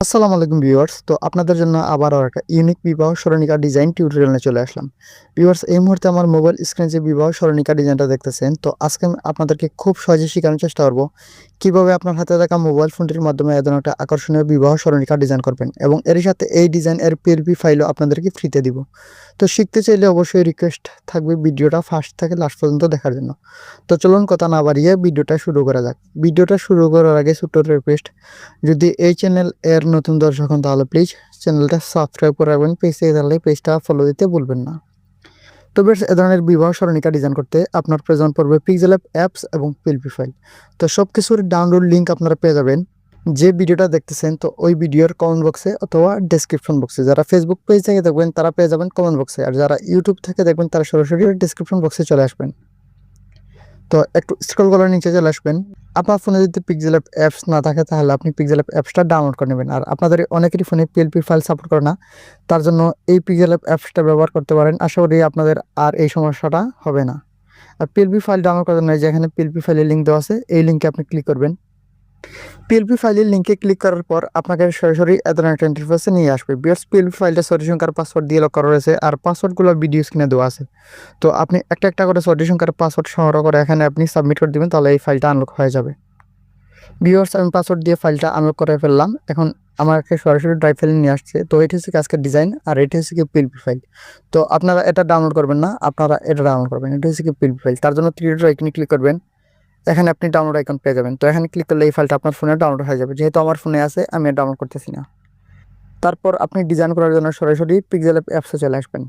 আসসালামু আলাইকুম ভিউয়ার্স। তো আপনাদের জন্য আবারও একটা ইউনিক বিবাহ সরণিকা ডিজাইন টিউটোরিয়াল নিয়ে চলে আসলাম। ভিউয়ার্স, এই মুহূর্তে আমার মোবাইল স্ক্রিনে যে বিবাহ সরণিকা ডিজাইনটা দেখতেছেন, তো আজকে আমি আপনাদেরকে খুব সহজে শেখানোর চেষ্টা করব কিভাবে আপনার হাতে থাকা মোবাইল ফোনটির মাধ্যমে এ ধরনের একটা আকর্ষণীয় বিবাহ সরণিকা ডিজাইন করবেন এবং এর সাথে এই ডিজাইন এর পিএলপি ফাইলও আপনাদেরকে ফ্রিতে দিব। তো শিখতে চাইলে অবশ্যই রিকোয়েস্ট থাকবে ভিডিওটা ফার্স্ট থেকে লাস্ট পর্যন্ত দেখার জন্য। তো চলুন কথা না বাড়িয়ে ভিডিওটা শুরু করা যাক। ভিডিওটা শুরু করার আগে ছোট্ট রিকোয়েস্ট, যদি এই চ্যানেল এর নতুন দর্শক হন তাহলে প্লিজ চ্যানেলটা সাবস্ক্রাইব করে রাখবেন, পেজ থেকে থাকলে পেজটা ফলো দিতে ভুলবেন না। তবে এ ধরনের বিবাহ সরণিকা ডিজাইন করতে আপনার প্রয়োজন পড়বে পিক্সেল অ্যাপস এবং পিএলপি ফাইল। তো সব কিছুর ডাউনলোড লিঙ্ক আপনারা পেয়ে যাবেন যে ভিডিওটা দেখতেছেন, তো ওই ভিডিওর কমেন্ট বক্সে অথবা ডেসক্রিপশন বক্সে। যারা ফেসবুক পেজ থেকে দেখবেন তারা পেয়ে যাবেন কমেন্ট বক্সে, আর যারা ইউটিউব থেকে দেখবেন তারা সরাসরি ডেসক্রিপশন বক্সে চলে আসবেন। তো একটু স্ক্রল করে নিচে চলে আসবেন। আপনার ফোনে যদি পিক্সেল অ্যাপস না থাকে তাহলে আপনি পিক্সেল অ্যাপসটা ডাউনলোড করে নেবেন। আর আপনাদের অনেকেরই ফোনে পিএলপি ফাইল সাপোর্ট করে না, তার জন্য এই পিক্সেল অ্যাপসটা ব্যবহার করতে পারেন। আশা করি আপনাদের আর এই সমস্যাটা হবে না। আর পিএলপি ফাইল ডাউনলোড করার জন্য যেখানে পিএলপি ফাইলের লিঙ্ক দেওয়া আছে, এই লিঙ্কে আপনি ক্লিক করবেন। পিএলপি ফাইলের লিঙ্কে ক্লিক করার পর আপনাকে সরাসরি এ ধরনের একটা ইন্টারফেসে নিয়ে আসবে। বিকজ পিএলপি ফাইলটা সরি সংখ্যার পাসওয়ার্ড দিয়ে লক করা রয়েছে, আর পাসওয়ার্ডগুলো ভিডিও স্ক্রিনে দেওয়া আছে। তো আপনি একটা একটা করে সরি সংখ্যার পাসওয়ার্ড সংগ্রহ করে এখানে আপনি সাবমিট করে দেবেন, তাহলে এই ফাইলটা আনলক হয়ে যাবে। ভিউয়ার্স, আমি পাসওয়ার্ড দিয়ে ফাইলটা আনলক করে ফেললাম। এখন আমাকে সরাসরি ড্রাইভ ফাইলে নিয়ে আসছে। তো এটি হচ্ছে আজকের ডিজাইন, আর এটি হচ্ছে কি পিএলপি ফাইল। তো আপনারা এটা ডাউনলোড করবেন না, আপনারা এটা ডাউনলোড করবেন। এটা হচ্ছে কি পিএলপি ফাইল। তার জন্য থ্রি ডট আইকনে ক্লিক করবেন। এখানে আপনি ডাউনলোড আইকন পেয়ে যাবেন। তো এখানে ক্লিক করলে এই ফাইলটা আপনার ফোনে ডাউনলোড হয়ে যাবে। যেহেতু আমার ফোনে আছে, আমি ডাউনলোড করতেছি না। তারপর আপনি ডিজাইন করার জন্য সরাসরি পিক্সেল অ্যাপসে চলে আসবেন।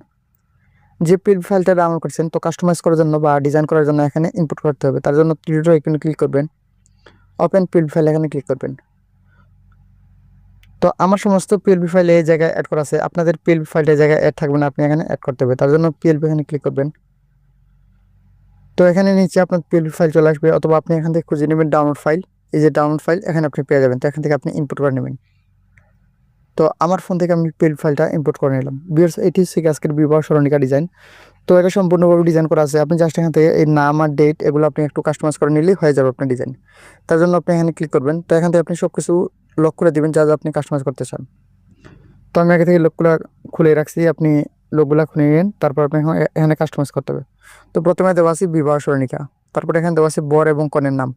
যে পিএলপি ফাইলটা ডাউনলোড করছেন, তো কাস্টমাইজ করার জন্য বা ডিজাইন করার জন্য এখানে ইনপুট করতে হবে। তার জন্য থ্রি ডট আইকনে ক্লিক করবেন, ওপেন পিএলপি ফাইল এখানে ক্লিক করবেন। তো আমার সমস্ত পিএলপি ফাইল এই জায়গায় অ্যাড করা আছে। আপনাদের পিএলপি ফাইলটা জায়গায় অ্যাড থাকবে না, আপনি এখানে অ্যাড করতে হবে। তার জন্য পিএলপি এখানে ক্লিক করবেন। তো এখানে নিচে আপনার পিএলপি ফাইল চলে আসবে, অথবা আপনি এখান থেকে খুঁজে নেবেন ডাউনলোড ফাইল। এই যে ডাউনলোড ফাইল এখানে আপনি পেয়ে যাবেন। তো এখান থেকে আপনি ইনপুট করে নেবেন। তো আমার ফোন থেকে আমি পিএলপি ফাইলটা ইনপুট করে নিলাম। ভিউয়ার্স, এটি হচ্ছে আজকের বিবাহ সরণিকা ডিজাইন। তো এটা সম্পূর্ণভাবে ডিজাইন করা আছে। আপনি জাস্ট এখান থেকে এই নাম আর ডেট এগুলো আপনি একটু কাস্টমাইজ করে নিলেই হয়ে যাবে আপনার ডিজাইন। তার জন্য আপনি এখানে ক্লিক করবেন। তো এখান থেকে আপনি সব কিছু লক করে দিবেন যা যা আপনি কাস্টমাইজ করতে চান। তো আমি আগে থেকে লোকগুলো খুলে রাখছি, আপনি লোকগুলো খুলে নিন। তারপর আপনি এখানে কাস্টমাইজ করতে হবে। তো প্রথমে দেওয়া আছে বিবাহ সরণিকা, তারপর এখানে দেওয়া আছে বর এবং কনের নাম।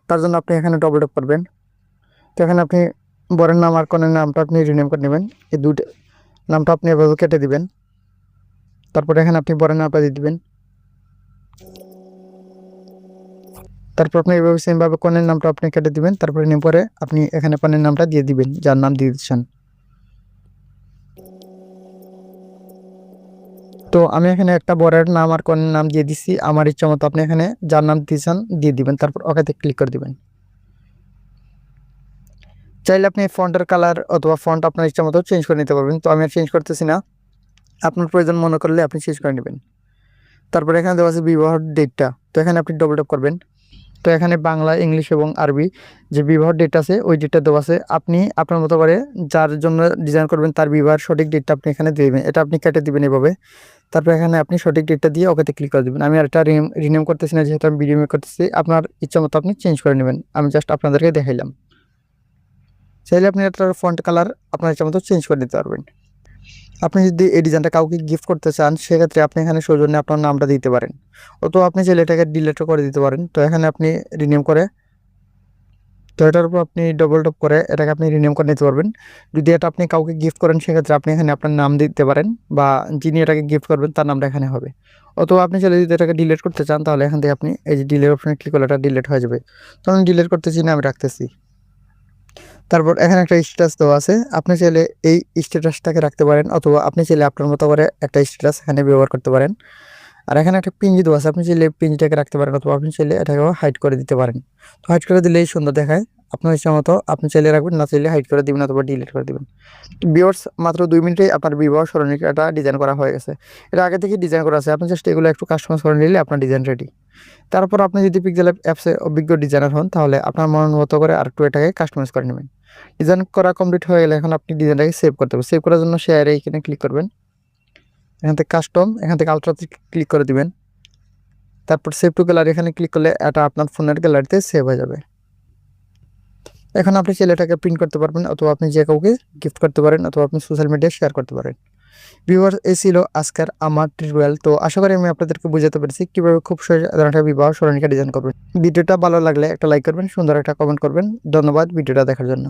তার জন্য আপনি এখানে ডবল ট্যাপ করবেন। তো এখানে আপনি বরের নাম আর কনের নামটা আপনি রিনেম করে নেবেন। এই দুটো নামটা আপনি এভাবে কেটে দিবেন। তারপর এখানে আপনি বরের নামটা দিয়ে দিবেন। তারপর আপনি এভাবে সেমভাবে কনের নামটা আপনি কেটে দিবেন। তারপরে নেওয়ার পরে আপনি এখানে কনের নামটা দিয়ে দিবেন, যার নাম দিয়ে দিচ্ছেন। তো আমি এখানে একটা বরের নাম আর কনের নাম দিয়ে দিচ্ছি। আমার ইচ্ছা মতো আপনি এখানে যার নাম দিয়েছেন দিয়ে দিবেন। তারপর ওকেতে ক্লিক করে দিবেন। চাইলে আপনি ফন্টের কালার অথবা ফন্ট আপনার ইচ্ছা মতো চেঞ্জ করে নিতে পারবেন। তো আমি আর চেঞ্জ করতেছি না, আপনার প্রয়োজন মনে করলে আপনি চেঞ্জ করে নেবেন। তারপর এখানে দেওয়া আছে বিবাহর ডেটটা। তো এখানে আপনি ডবল ট্যাপ করবেন। তো এখানে বাংলা, ইংলিশ এবং আরবি যে বিবাহর ডেট আছে ওই ডেটটা দেওয়া আছে। আপনি আপনার মতো করে যার জন্য ডিজাইন করবেন তার বিবাহের সঠিক ডেটটা আপনি এখানে দিয়ে দেবেন। এটা আপনি কেটে দিবেন এভাবে। তারপর এখানে আপনি সঠিক ডেটটা দিয়ে ওকেতে ক্লিক করে দেবেন। আমি আর এটা রিনেম করতেছি না, যেহেতু আমি ভিডিও মেক করতেছি। আপনার ইচ্ছা মতো আপনি চেঞ্জ করে নেবেন। আমি জাস্ট আপনাদেরকে দেখাইলাম। চাইলে আপনি এটার ফন্ট কালার আপনার ইচ্ছা মতো চেঞ্জ করে দিতে পারবেন। আপনি যদি এই ডিজাইনটা কাউকে গিফট করতে চান, সেক্ষেত্রে আপনি এখানে সৌজন্যে আপনার নামটা দিতে পারেন, অথবা আপনি চাইলে এটাকে ডিলিটও করে দিতে পারেন। তো এখানে আপনি রিনেম করে, তো এটার উপর আপনি ডবল টপ করে এটাকে আপনি রিনেম করে নিতে পারবেন। যদি এটা আপনি কাউকে গিফট করেন, সেক্ষেত্রে আপনি এখানে আপনার নাম দিতে পারেন, বা যিনি এটাকে গিফট করবেন তার নামটা এখানে হবে। অথবা আপনি চাইলে যদি এটাকে ডিলিট করতে চান, তাহলে এখান থেকে আপনি এই যে ডিলিট অপশনে ক্লিক করলে এটা ডিলিট হয়ে যাবে। তো আমি ডিলিট করতেছি না, আমি রাখতেছি। তারপর এখানে একটা স্ট্যাটাস দেওয়া আছে। আপনি চাইলে এই স্ট্যাটাসটাকে রাখতে পারেন, অথবা আপনি চাইলে আপনার মতো করে একটা স্ট্যাটাস এখানে ব্যবহার করতে পারেন। আর এখানে একটা পিনজি দেওয়া আছে। আপনি চাইলে পিনজিটাকে রাখতে পারেন, অথবা আপনি চাইলে এটাকেও হাইড করে দিতে পারেন। তো হাইড করে দিলেই সুন্দর দেখায়। আপনার ইচ্ছা মতো আপনি চাইলে রাখবেন, না চাইলে হাইড করে দিবেন অথবা ডিলিট করে দিবেন। ভিউয়ার্স, মাত্র 2 মিনিটেই আপনার বিবাহ সরণিকাটা ডিজাইন করা হয়ে গেছে। এটা আগে থেকে ডিজাইন করা আছে। আপনি জাস্ট এগুলো একটু কাস্টমাইজ করে নিলে আপনার ডিজাইন রেডি। তারপর আপনি যদি পিক্সেল অ্যাপসে অভিজ্ঞ ডিজাইনার হন, তাহলে আপনার মন মতো করে আরেকটু এটাকে কাস্টমাইজ করে নেবেন। ডিজাইন করা কমপ্লিট হয়ে গেলে এখন আপনি ডিজাইনটাকে সেভ করতে হবে। সেভ করার জন্য শেয়ারে এখানে ক্লিক করবেন। এখান থেকে কাস্টম, এখান থেকে আলট্রাতে ক্লিক করে দিবেন। তারপর সেভ টু গ্যালারি এখানে ক্লিক করলে এটা আপনার ফোনের গ্যালারিতে সেভ হয়ে যাবে। এখন আপনি চাইলে এটাকে প্রিন্ট করতে পারবেন, অথবা আপনি যে কাউকে গিফট করতে পারেন, অথবা আপনি সোশ্যাল মিডিয়ায় শেয়ার করতে পারেন। ভিউয়ার্স, এই ছিল আজকের আমার টিউটোরিয়াল। তো আশা করি আমি আপনাদেরকে বুঝাতে পেরেছি কিভাবে খুব সাধারণ একটা বিবাহ স্মরণিকা ডিজাইন করবেন। ভিডিওটা ভালো লাগলে একটা লাইক করবেন, সুন্দর একটা কমেন্ট করবেন। ধন্যবাদ ভিডিওটা দেখার জন্য।